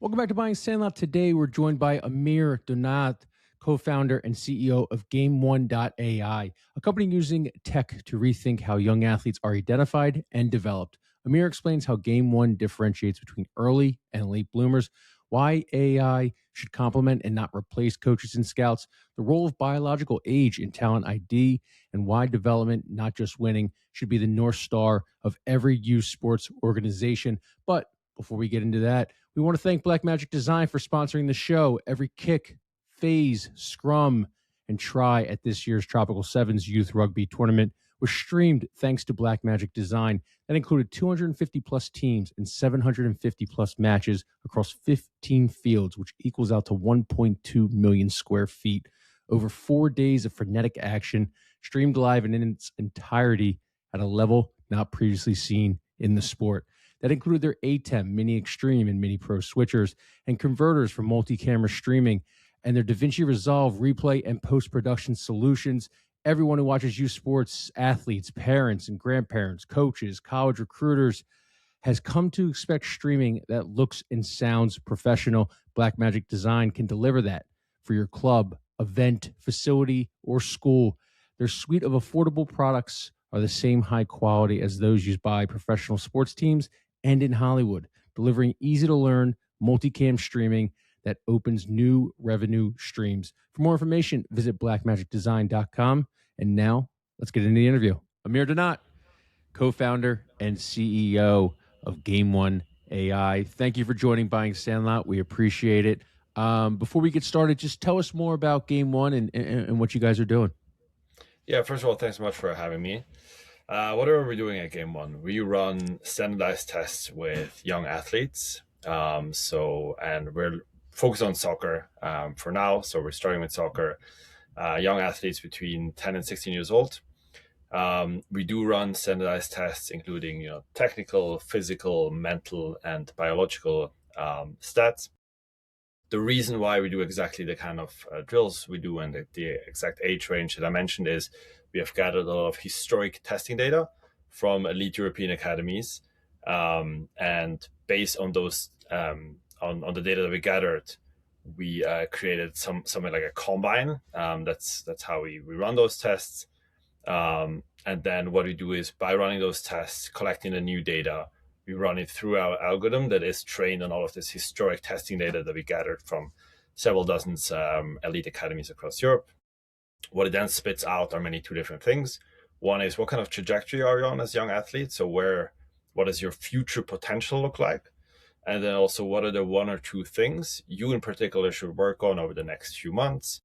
Welcome back to Buying Sandlot. Today, we're joined by Amir Donat, co-founder and CEO of Game1.ai, a company using tech to rethink how young athletes are identified and developed. Amir explains how Game One differentiates between early and late bloomers, why AI should complement and not replace coaches and scouts, the role of biological age in talent ID, and why development, not just winning, should be the North Star of every youth sports organization. But before we get into that, we want to thank Blackmagic Design for sponsoring the show. Every kick, phase, scrum, and try at this year's Tropical Sevens Youth Rugby Tournament was streamed thanks to Blackmagic Design. That included 250 plus teams and 750 plus matches across 15 fields, which equals out to 1.2 million square feet. Over 4 days of frenetic action, streamed live and in its entirety at a level not previously seen in the sport. That included their ATEM, Mini Extreme, and Mini Pro switchers, and converters for multi-camera streaming, and their DaVinci Resolve replay and post-production solutions. Everyone who watches youth sports, athletes, parents and grandparents, coaches, college recruiters, has come to expect streaming that looks and sounds professional. Blackmagic Design can deliver that for your club, event, facility, or school. Their suite of affordable products are the same high quality as those used by professional sports teams and in Hollywood, delivering easy-to-learn multicam streaming that opens new revenue streams. For more information, visit blackmagicdesign.com. And now, let's get into the interview. Amir Donat, co-founder and CEO of Game1.ai. Thank you for joining Buying Sandlot. We appreciate it. Before we get started, just tell us more about Game One and what you guys are doing. Yeah, first of all, thanks so much for having me. What are we doing at Game One? We run standardized tests with young athletes. And we're focused on soccer for now. So we're starting with soccer, young athletes between 10 and 16 years old. We do run standardized tests, including technical, physical, mental, and biological stats. The reason why we do exactly the kind of drills we do and the exact age range that I mentioned is we have gathered a lot of historic testing data from elite European academies. And based on those, on the data that we gathered, we created something like a combine. That's how we run those tests. And then what we do is by running those tests, collecting the new data, we run it through our algorithm that is trained on all of this historic testing data that we gathered from several dozens elite academies across Europe. What it then spits out are two different things. One is what kind of trajectory are you on as young athletes? So what does your future potential look like? And then also what are the one or two things you in particular should work on over the next few months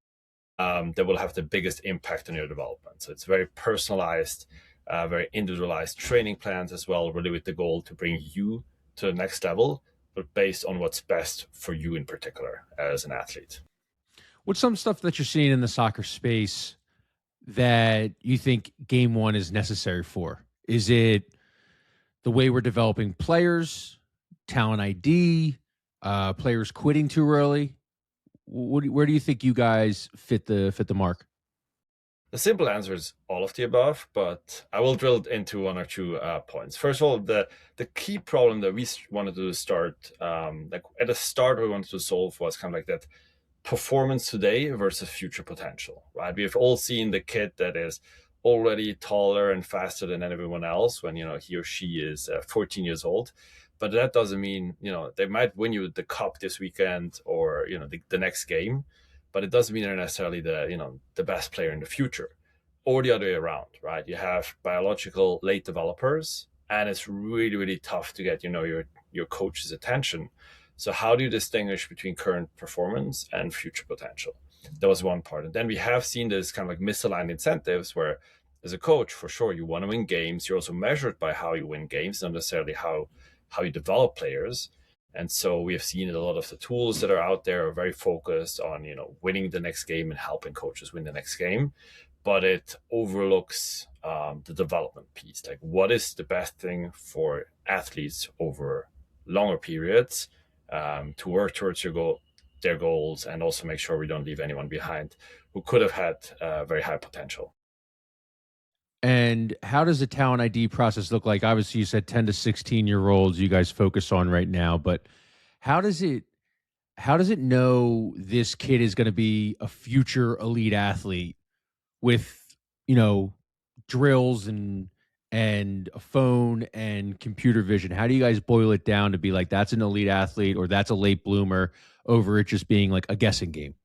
that will have the biggest impact on your development. So it's very personalized, very individualized training plans as well, really with the goal to bring you to the next level, but based on what's best for you in particular as an athlete. What's some stuff that you're seeing in the soccer space that you think Game One is necessary for? Is it the way we're developing players, talent ID, players quitting too early? Where do you think you guys fit the mark? The simple answer is all of the above, but I will drill into one or two points. First of all, the key problem that we wanted to start, like at the start we wanted to solve was kind of like that performance today versus future potential, right? We've all seen the kid that is already taller and faster than everyone else when, he or she is 14 years old. But that doesn't mean, they might win you the cup this weekend or, the next game, but it doesn't mean they're necessarily the best player in the future, or the other way around, right? You have biological late developers, and it's really, really tough to get, your coach's attention. So how do you distinguish between current performance and future potential? That was one part. And then we have seen this kind of like misaligned incentives where as a coach, for sure, you want to win games. You're also measured by how you win games, not necessarily how you develop players. And so we have seen a lot of the tools that are out there are very focused on, winning the next game and helping coaches win the next game. But it overlooks the development piece. Like, what is the best thing for athletes over longer periods to work towards their goals, and also make sure we don't leave anyone behind who could have had very high potential. And how does the talent ID process look like? Obviously, you said 10 to 16-year-olds you guys focus on right now, but how does it how does it know this kid is going to be a future elite athlete with, you know, drills and a phone and computer vision? How do you guys boil it down to be like that's an elite athlete or that's a late bloomer over it just being like a guessing game?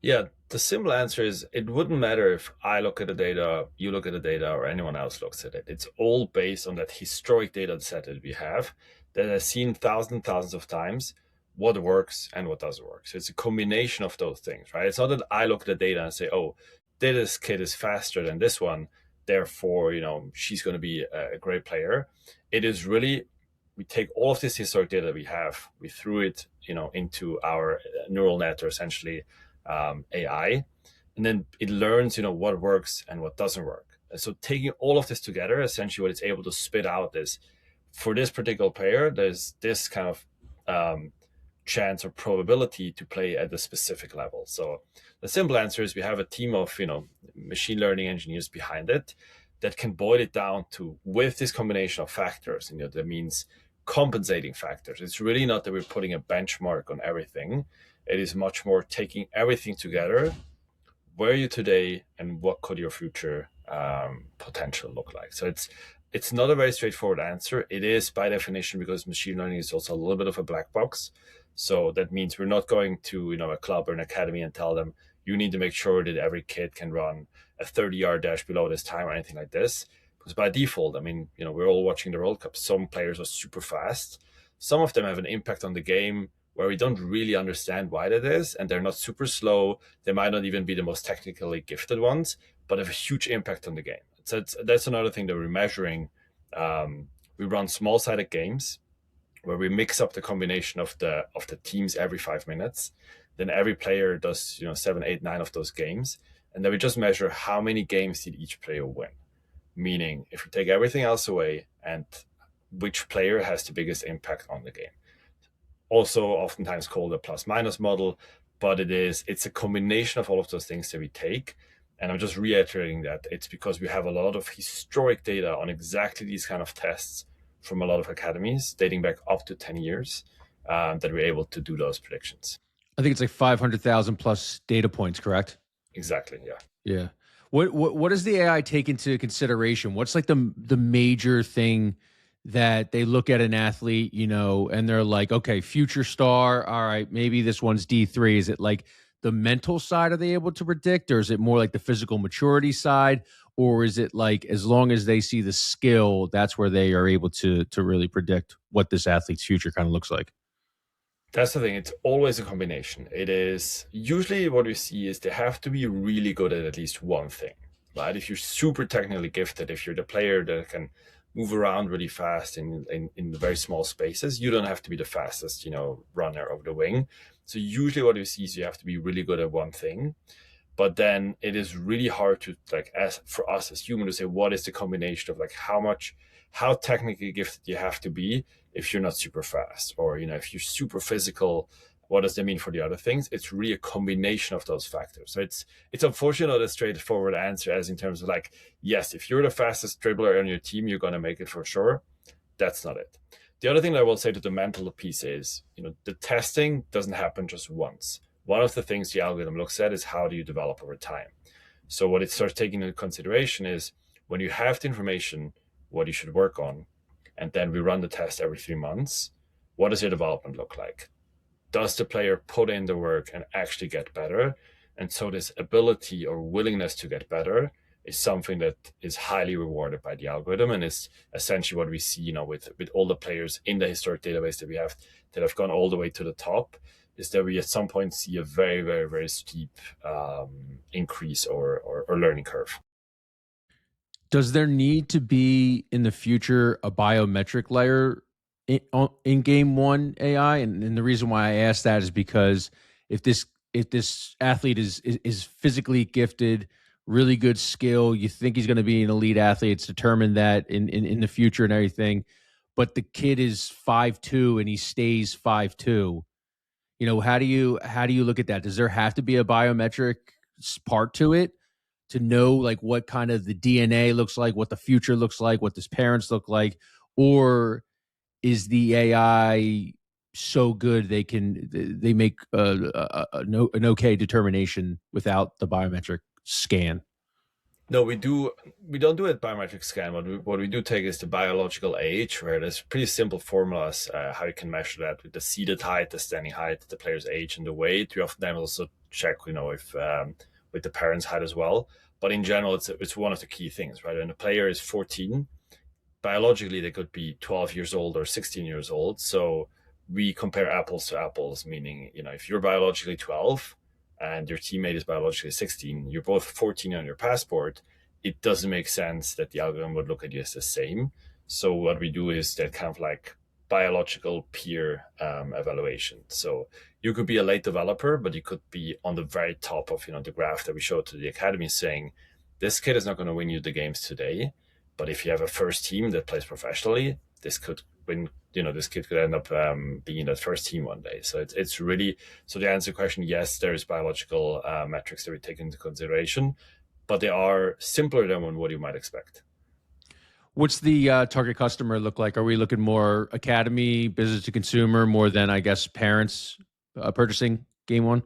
Yeah, the simple answer is it wouldn't matter if I look at the data, you look at the data, or anyone else looks at it. It's all based on that historic data set that we have that has seen thousands of times what works and what doesn't work. So it's a combination of those things, right? It's not that I look at the data and say, oh, this kid is faster than this one, therefore, she's going to be a great player. It is really we take all of this historic data we have, we threw it, into our neural net, or essentially AI, and then it learns, what works and what doesn't work. And so taking all of this together, essentially what it's able to spit out is, for this particular player, there's this kind of chance or probability to play at a specific level. So the simple answer is we have a team of, machine learning engineers behind it that can boil it down to, with this combination of factors, that means compensating factors. It's really not that we're putting a benchmark on everything. It is much more taking everything together. Where are you today, and what could your future potential look like? So it's not a very straightforward answer. It is by definition, because machine learning is also a little bit of a black box. So that means we're not going to a club or an academy and tell them you need to make sure that every kid can run a 30-yard dash below this time or anything like this. Because by default, we're all watching the World Cup. Some players are super fast. Some of them have an impact on the game where we don't really understand why that is, and they're not super slow. They might not even be the most technically gifted ones, but have a huge impact on the game. So that's another thing that we're measuring. We run small-sided games where we mix up the combination of the teams every 5 minutes. Then every player does 7, 8, 9 of those games, and then we just measure how many games did each player win. Meaning, if we take everything else away, and which player has the biggest impact on the game. Also oftentimes called a plus minus model, but it's a combination of all of those things that we take. And I'm just reiterating that it's because we have a lot of historic data on exactly these kind of tests from a lot of academies dating back up to 10 years, that we're able to do those predictions. I think it's like 500,000 plus data points, correct? Exactly, yeah. Yeah. What does the AI take into consideration? What's like the major thing that they look at an athlete, and they're like, okay, future star, all right, maybe this one's D3. Is it like the mental side are they able to predict, or is it more like the physical maturity side, or is it like as long as they see the skill, that's where they are able to really predict what this athlete's future kind of looks like? That's the thing. It's always a combination. It is usually what we see is they have to be really good at least one thing, right? If you're super technically gifted, if you're the player that can move around really fast in the very small spaces, you don't have to be the fastest, runner over the wing. So usually what we see is you have to be really good at one thing. But then it is really hard to, like, as for us as humans, to say what is the combination of, like, how technically gifted you have to be if you're not super fast, or if you're super physical. What does that mean for the other things? It's really a combination of those factors. So it's unfortunately not a straightforward answer, as in terms of, like, yes, if you're the fastest dribbler on your team, you're going to make it for sure. That's not it. The other thing that I will say to the mental piece is, the testing doesn't happen just once. One of the things the algorithm looks at is how do you develop over time. So what it starts taking into consideration is, when you have the information, what you should work on, and then we run the test every 3 months, what does your development look like? Does the player put in the work and actually get better? And so this ability or willingness to get better is something that is highly rewarded by the algorithm, and is essentially what we see, with all the players in the historic database that we have that have gone all the way to the top, is that we at some point see a very, very, very steep increase or learning curve. Does there need to be in the future a biometric layer in Game One AI? And the reason why I ask that is because if this athlete is physically gifted, really good skill, you think he's going to be an elite athlete. It's determined that in the future and everything, but the kid is 5'2" and he stays 5'2". How do you look at that? Does there have to be a biometric part to it to know like what kind of the DNA looks like, what the future looks like, what his parents look like, or is the AI so good they make an okay determination without the biometric scan? No, we don't do a biometric scan. What we do take is the biological age, where there's pretty simple formulas how you can measure that with the seated height, the standing height, the player's age, and the weight. We often then also check, if with the parents' height as well. But in general, it's one of the key things, right? When the player is 14, biologically they could be 12 years old or 16 years old. So we compare apples to apples, meaning, if you're biologically 12 and your teammate is biologically 16, you're both 14 on your passport, it doesn't make sense that the algorithm would look at you as the same. So what we do is that kind of like biological peer evaluation. So you could be a late developer, but you could be on the very top of the graph that we showed to the academy, saying this kid is not going to win you the games today, but if you have a first team that plays professionally, this could win. This kid could end up being in that first team one day. So it's really, so to answer the question, yes, there is biological metrics that we take into consideration, but they are simpler than what you might expect. What's the target customer look like? Are we looking more academy, business to consumer, more than, I guess, parents purchasing Game One?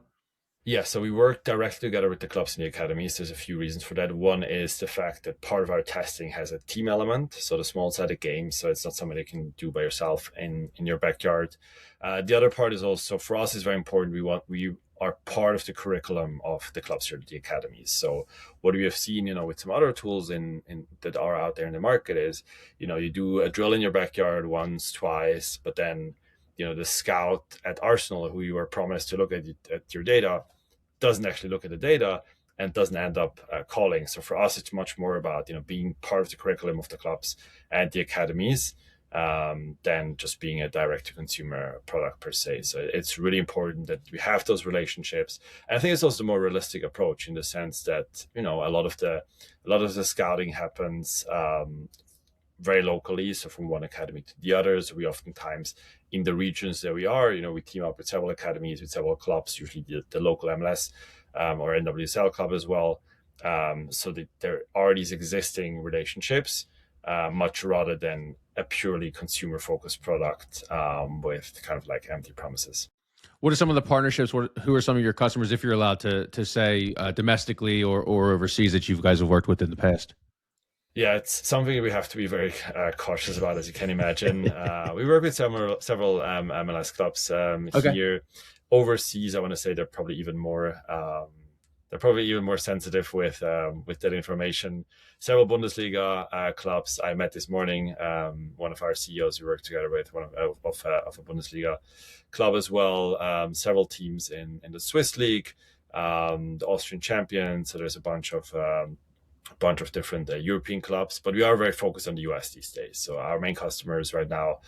Yeah, so we work directly together with the clubs and the academies. There's a few reasons for that. One is the fact that part of our testing has a team element, so the small-sided game, so it's not something you can do by yourself in your backyard. The other part is also, for us, is very important. We are part of the curriculum of the clubs or the academies. So what we have seen, with some other tools in that are out there in the market is, you do a drill in your backyard once, twice, but then, the scout at Arsenal, who you were promised to look at your data, doesn't actually look at the data and doesn't end up calling. So for us, it's much more about being part of the curriculum of the clubs and the academies than just being a direct-to-consumer product per se. So it's really important that we have those relationships. And I think it's also a more realistic approach in the sense that a lot of the scouting happens very locally, so from one academy to the others. We oftentimes, in the regions that we are, we team up with several academies, with several clubs, usually the local MLS or NWSL club as well. So that there are these existing relationships, much rather than a purely consumer-focused product with kind of like empty promises. What are some of the partnerships? Who are some of your customers, if you're allowed to say, domestically or overseas, that you guys have worked with in the past? Yeah, it's something we have to be very cautious about, as you can imagine. We work with several MLS clubs Okay. here. Overseas, I want to say they're probably even more sensitive with that information. Several Bundesliga clubs. I met this morning one of our CEOs we work together with, one of a Bundesliga club as well. Several teams in the Swiss league, the Austrian champions. So there's a bunch of different European clubs, but we are very focused on the US these days. So our main customers right now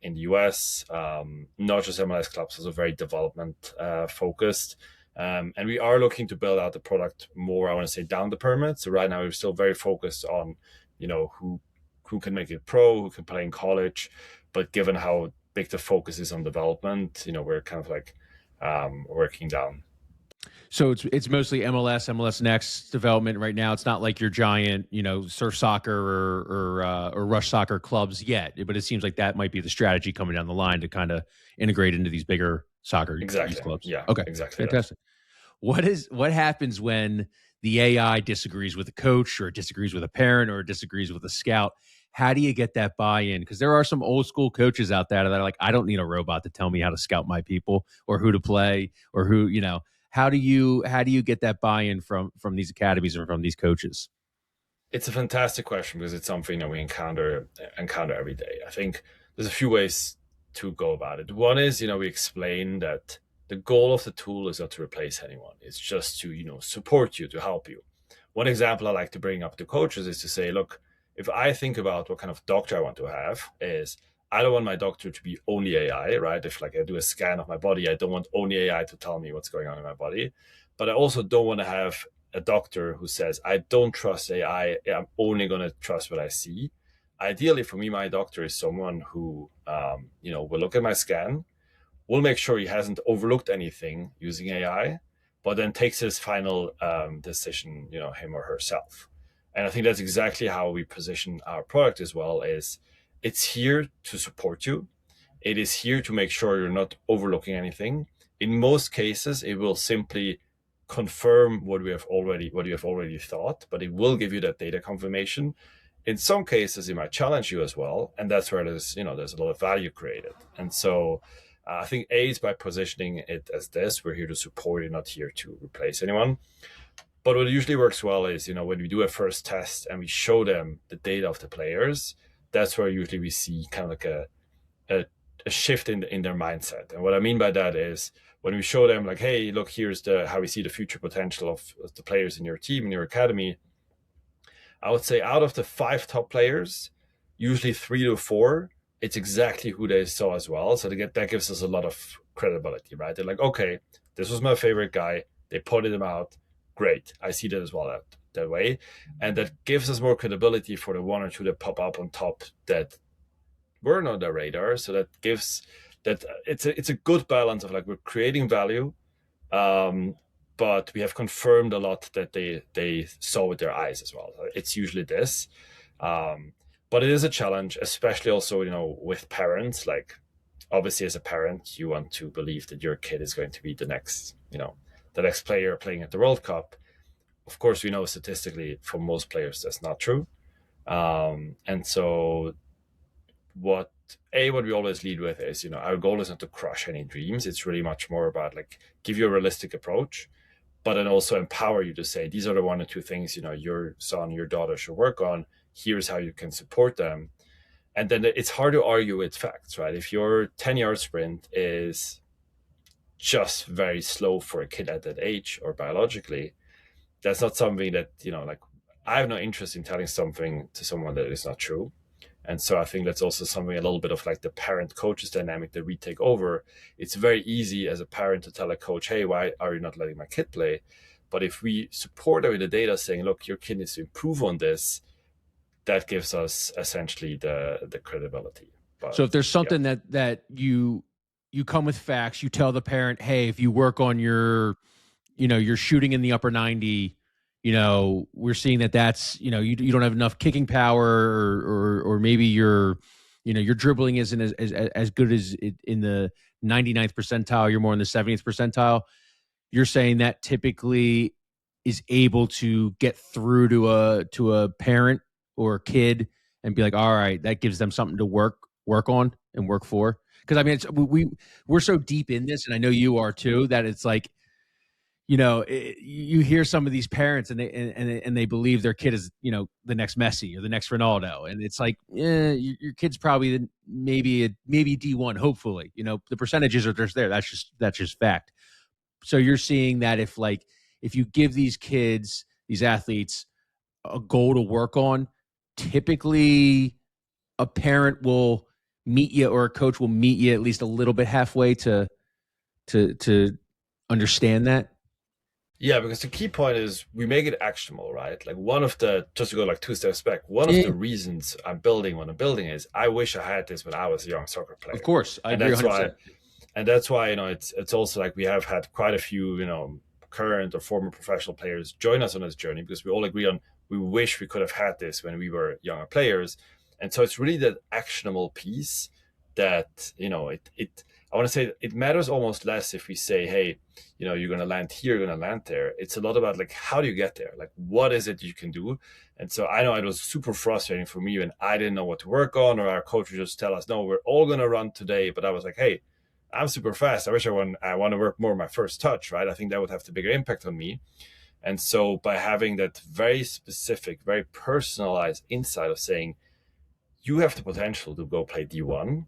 in the US, not just MLS clubs, also very development focused. And we are looking to build out the product more, I want to say, down the pyramid. So right now we're still very focused on, who can make it pro, who can play in college. But given how big the focus is on development, we're kind of like working down. So it's mostly MLS Next development right now. It's not like your giant, surf soccer or rush soccer clubs yet, but it seems like that might be the strategy coming down the line to kind of integrate into these bigger soccer youth Exactly. clubs. Yeah, Okay, exactly that. fantastic. What happens when the AI disagrees with a coach or disagrees with a parent or disagrees with a scout? How do you get that buy-in? Because there are some old school coaches out there that are like, I don't need a robot to tell me how to scout my people or who to play or who. How do you get that buy-in from these academies and from these coaches? It's a fantastic question because it's something that we encounter every day. I think there's a few ways to go about it. One is, we explain that the goal of the tool is not to replace anyone. It's just to, support you, to help you. One example I like to bring up to coaches is to say, look, if I think about what kind of doctor I want to have, is I don't want my doctor to be only AI, right? If like I do a scan of my body, I don't want only AI to tell me what's going on in my body. But I also don't want to have a doctor who says, I don't trust AI, I'm only going to trust what I see. Ideally, for me, my doctor is someone who, will look at my scan, will make sure he hasn't overlooked anything using AI, but then takes his final decision, him or herself. And I think that's exactly how we position our product as well. Is it's here to support you. It is here to make sure you're not overlooking anything. In most cases, it will simply confirm what you have already thought, but it will give you that data confirmation. In some cases, it might challenge you as well, and that's where there's a lot of value created. And so, I think A is by positioning it as this: we're here to support you, not here to replace anyone. But what usually works well is, when we do a first test and we show them the data of the players, that's where usually we see kind of like a, a shift in their mindset. And what I mean by that is when we show them like, hey, look, here's how we see the future potential of the players in your team, in your academy. I would say out of the 5 top players, usually 3 to 4, it's exactly who they saw as well. So that gives us a lot of credibility, right? They're like, okay, this was my favorite guy. They pointed him out. Great. I see that as well that way. And that gives us more credibility for the 1 or 2 that pop up on top that weren't on their radar. So that gives that it's a good balance of like we're creating value, but we have confirmed a lot that they saw with their eyes as well. It's usually this, but it is a challenge, especially also with parents. Like obviously, as a parent, you want to believe that your kid is going to be the next player playing at the World Cup. Of course, we know statistically for most players that's not true, and so what we always lead with is our goal is not to crush any dreams. It's really much more about like give you a realistic approach, but then also empower you to say these are the 1 or 2 things your son, your daughter should work on. Here's how you can support them. And then it's hard to argue with facts, right? If your 10-yard sprint is just very slow for a kid at that age or biologically, that's not something that like I have no interest in telling something to someone that is not true. And so I think that's also something, a little bit of like the parent coaches dynamic that we take over. It's very easy as a parent to tell a coach, hey, why are you not letting my kid play? But if we support them with the data saying, look, your kid needs to improve on this, that gives us essentially the credibility. But, so if there's something that you come with facts, you tell the parent, hey, if you work on your shooting in the upper 90, we're seeing that's you don't have enough kicking power, or maybe your dribbling isn't as good as in the 99th percentile. You're more in the 70th percentile. You're saying that typically is able to get through to a parent or a kid and be like, all right, that gives them something to work on and work for. Because I mean, we're so deep in this, and I know you are too, that it's like, you hear some of these parents and they believe their kid is, the next Messi or the next Ronaldo. And it's like, your kid's probably maybe D1, hopefully, the percentages are just there. That's just fact. So you're seeing that if you give these athletes a goal to work on, typically a parent will meet you or a coach will meet you at least a little bit halfway to understand that. Yeah, because the key point is we make it actionable, right? Like just to go like 2 steps back, one of the reasons I'm building what I'm building is I wish I had this when I was a young soccer player. Of course, I agree 100%. And that's why, it's also like we have had quite a few, current or former professional players join us on this journey because we all agree on we wish we could have had this when we were younger players. And so it's really that actionable piece that, I want to say it matters almost less if we say, hey, you're going to land here, you're going to land there. It's a lot about like, how do you get there? Like, what is it you can do? And so I know it was super frustrating for me when I didn't know what to work on, or our coach would just tell us, no, we're all going to run today. But I was like, hey, I'm super fast. I wish I want to work more on my first touch, right? I think that would have the bigger impact on me. And so by having that very specific, very personalized insight of saying, you have the potential to go play D1,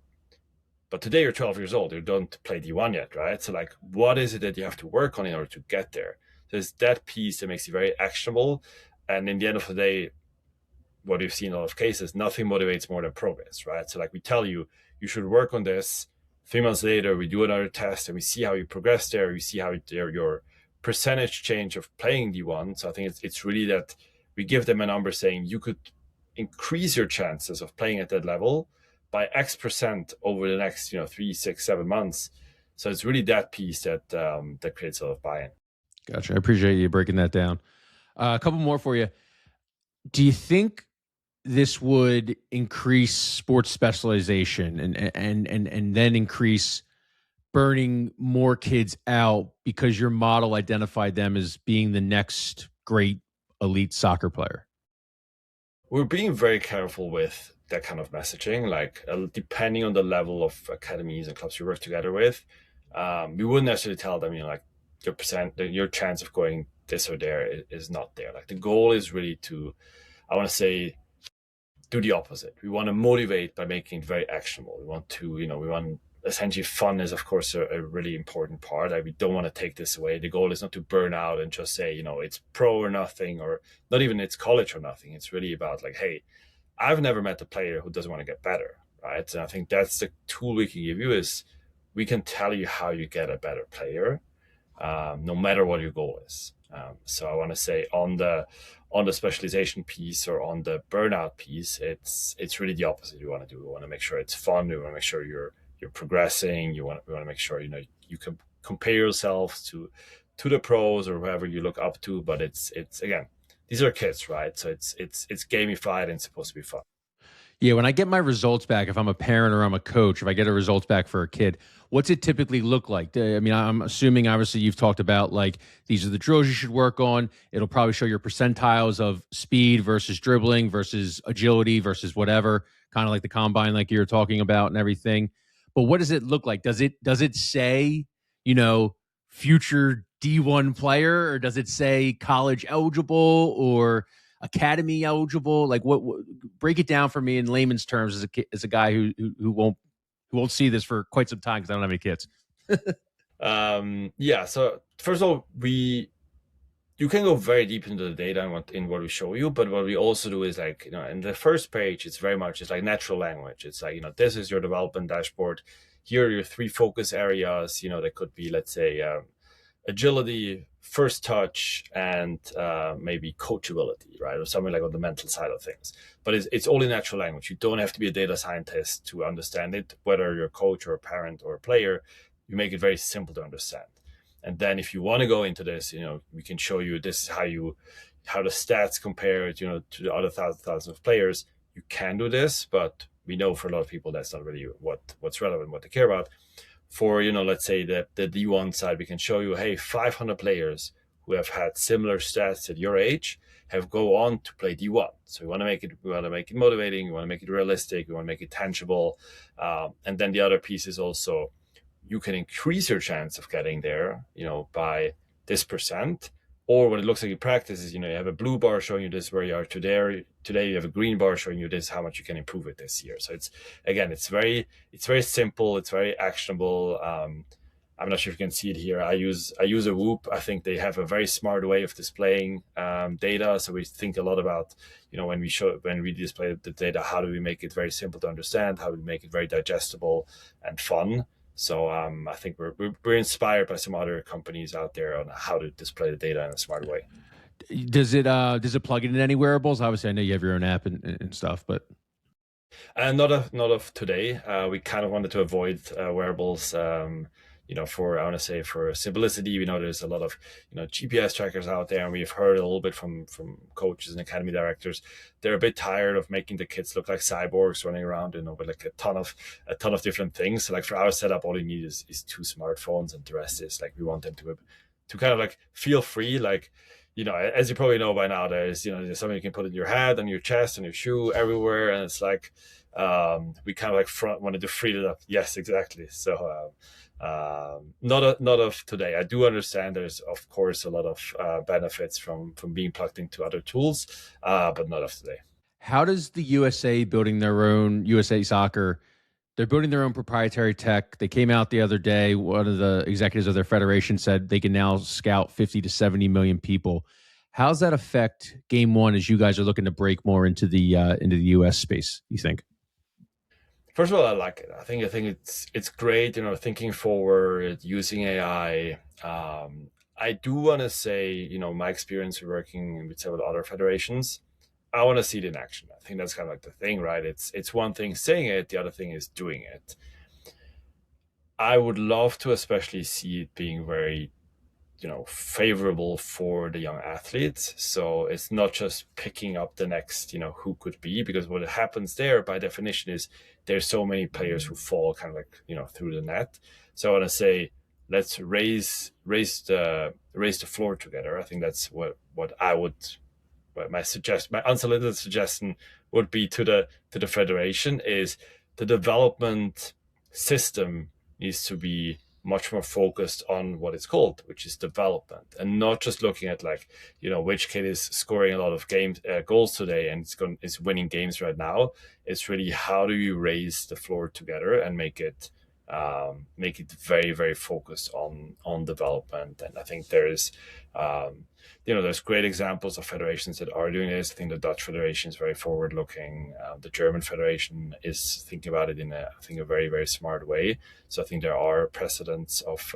but today you're 12 years old, you don't play D1 yet, right? So like, what is it that you have to work on in order to get there? There's that piece that makes it very actionable. And in the end of the day, what we've seen in a lot of cases, nothing motivates more than progress, right? So like we tell you, you should work on this. 3 months later, we do another test and we see how you progress there. We see how your percentage change of playing D1. So I think it's really that we give them a number saying you could increase your chances of playing at that level by X% over the next 3, 6, 7 months. So it's really that piece that creates a lot of buy-in. Gotcha. I appreciate you breaking that down. A couple more for you. Do you think this would increase sports specialization and then increase burning more kids out because your model identified them as being the next great elite soccer player? We're being very careful with that kind of messaging. Like, depending on the level of academies and clubs you work together with, we wouldn't necessarily tell them, like your chance of going this or there is not there. Like, the goal is really to, I want to say, do the opposite. We want to motivate by making it very actionable. We want to, we want essentially fun is of course a really important part. Like, we don't want to take this away. The goal is not to burn out and just say, it's pro or nothing, or not even it's college or nothing. It's really about like, hey, I've never met a player who doesn't want to get better, right? And I think that's the tool we can give you is we can tell you how you get a better player, no matter what your goal is. So I want to say on the specialization piece or on the burnout piece, it's really the opposite. We want to do. We want to make sure it's fun. We want to make sure you're progressing. We want to make sure you can compare yourself to the pros or whoever you look up to. But it's again, these are kids, right? So it's gamified and it's supposed to be fun. Yeah, when I get my results back, if I'm a parent or I'm a coach, if I get a results back for a kid, what's it typically look like? I mean, I'm assuming obviously you've talked about like these are the drills you should work on. It'll probably show your percentiles of speed versus dribbling versus agility versus whatever, kind of like the combine, like you were talking about and everything. But what does it look like? Does it say, you know, future D1 player, or does it say college eligible or academy eligible? Like what break it down for me in layman's terms as a guy who won't see this for quite some time because I don't have any kids. Yeah. So first of all, you can go very deep into the data and what we show you, but what we also do is like, in the first page, it's very much it's like natural language. It's like, this is your development dashboard. Here are your three focus areas. That could be, let's say, agility, first touch, and maybe coachability, right? Or something like on the mental side of things. But it's all in natural language. You don't have to be a data scientist to understand it, whether you're a coach or a parent or a player. You make it very simple to understand. And then if you want to go into this, we can show you this is how the stats compare, to the other thousands of players. You can do this, but we know for a lot of people that's not really what's relevant, what they care about. For, let's say the D1 side, we can show you, hey, 500 players who have had similar stats at your age have go on to play D1. So we want to make it motivating. We want to make it realistic. We want to make it tangible. And then the other piece is also you can increase your chance of getting there, by this percent. Or what it looks like in practice is, you have a blue bar showing you this where you are today. Today you have a green bar showing you this how much you can improve it this year. So it's very simple. It's very actionable. I'm not sure if you can see it here. I use a Whoop. I think they have a very smart way of displaying data. So we think a lot about, when we display the data, how do we make it very simple to understand? How do we make it very digestible and fun? So I think we're inspired by some other companies out there on how to display the data in a smart way. Does it plug in any wearables? Obviously, I know you have your own app and stuff, but And not of today. We kind of wanted to avoid wearables. For I want to say for simplicity, we know there's a lot of GPS trackers out there, and we've heard a little bit from coaches and academy directors. They're a bit tired of making the kids look like cyborgs running around, with like a ton of different things. So like for our setup, all you need is two smartphones, and the rest is like we want them to kind of like feel free, like. As you probably know by now, there's something you can put in your head, on your chest, on your shoe, everywhere, and it's like we kind of like wanted to free it up. Yes, exactly. So not of today. I do understand there's of course a lot of benefits from being plugged into other tools, but not of today. how does the USA building their own USA Soccer? They're building their own proprietary tech. They came out the other day. One of the executives of their federation said they can now scout 50 to 70 million people. How's that affect Game One as you guys are looking to break more into the US space? You think? First of all, I like it. I think it's great. Thinking forward, using AI. I do want to say, my experience working with several other federations. I want to see it in action. I think that's kind of like the thing, right? It's one thing saying it, the other thing is doing it. I would love to especially see it being very favorable for the young athletes. So it's not just picking up the next who could be, because what happens there by definition is there's so many players who fall kind of like through the net. So I want to say, let's raise the floor together. I think that's what I would, my unsolicited suggestion would be to the federation is the development system needs to be much more focused on what it's called, which is development, and not just looking at which kid is scoring a lot of goals today and is winning games right now. It's really, how do you raise the floor together and make it very, very focused on development. And I think there's great examples of federations that are doing this. I think the Dutch Federation is very forward looking. The German Federation is thinking about it in a very, very smart way. So I think there are precedents of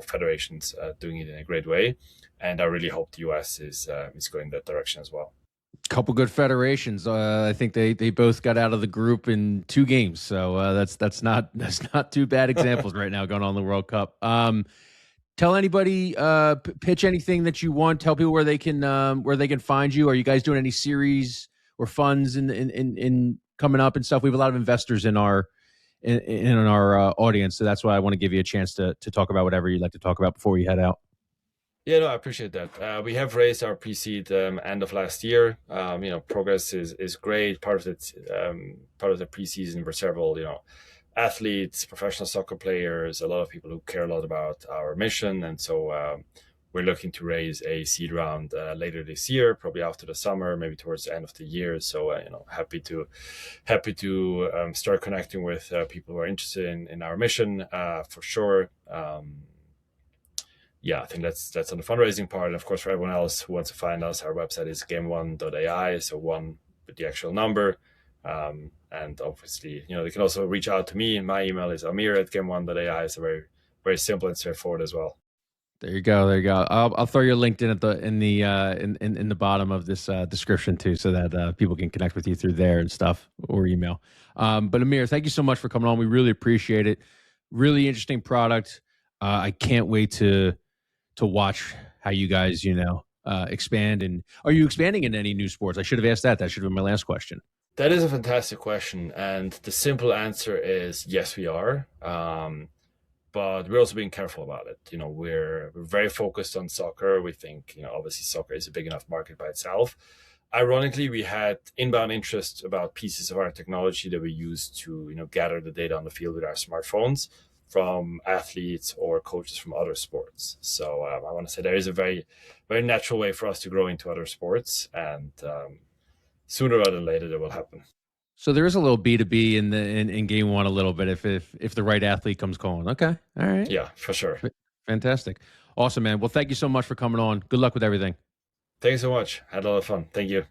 federations doing it in a great way. And I really hope the US is going that direction as well. Couple good federations. I think they both got out of the group in 2 games, so that's not too bad examples right now going on in the World Cup. Tell anybody, pitch anything that you want. Tell people where they can find you. Are you guys doing any series or funds in coming up and stuff? We have a lot of investors in our audience, so that's why I want to give you a chance to talk about whatever you'd like to talk about before we head out. Yeah, no, I appreciate that. We have raised our pre-seed end of last year. Progress is great. Part of the preseason were several, athletes, professional soccer players, a lot of people who care a lot about our mission, and so we're looking to raise a seed round later this year, probably after the summer, maybe towards the end of the year. So happy to start connecting with people who are interested in our mission for sure. Yeah, I think that's on the fundraising part. And of course, for everyone else who wants to find us, our website is Game1.ai, so one with the actual number. And obviously, they can also reach out to me. My email is amir@game1.ai. It's very, very simple and straightforward as well. There you go. I'll throw your LinkedIn in the bottom of this description too, so that people can connect with you through there and stuff, or email. But Amir, thank you so much for coming on. We really appreciate it. Really interesting product. I can't wait to watch how you guys expand. And are you expanding in any new sports? I should have asked that. That should have been my last question. That is a fantastic question, and the simple answer is yes, we are. But we're also being careful about it. We're very focused on soccer. We think, obviously soccer is a big enough market by itself. Ironically, we had inbound interest about pieces of our technology that we use to, gather the data on the field with our smartphones from athletes or coaches from other sports. So I want to say there is a very, very natural way for us to grow into other sports, and sooner rather than later that will happen. So there is a little B2B in Game One a little bit if the right athlete comes calling. Okay, all right. Yeah, for sure. Fantastic, awesome, man. Well, thank you so much for coming on. Good luck with everything. Thanks so much. Had a lot of fun. Thank you.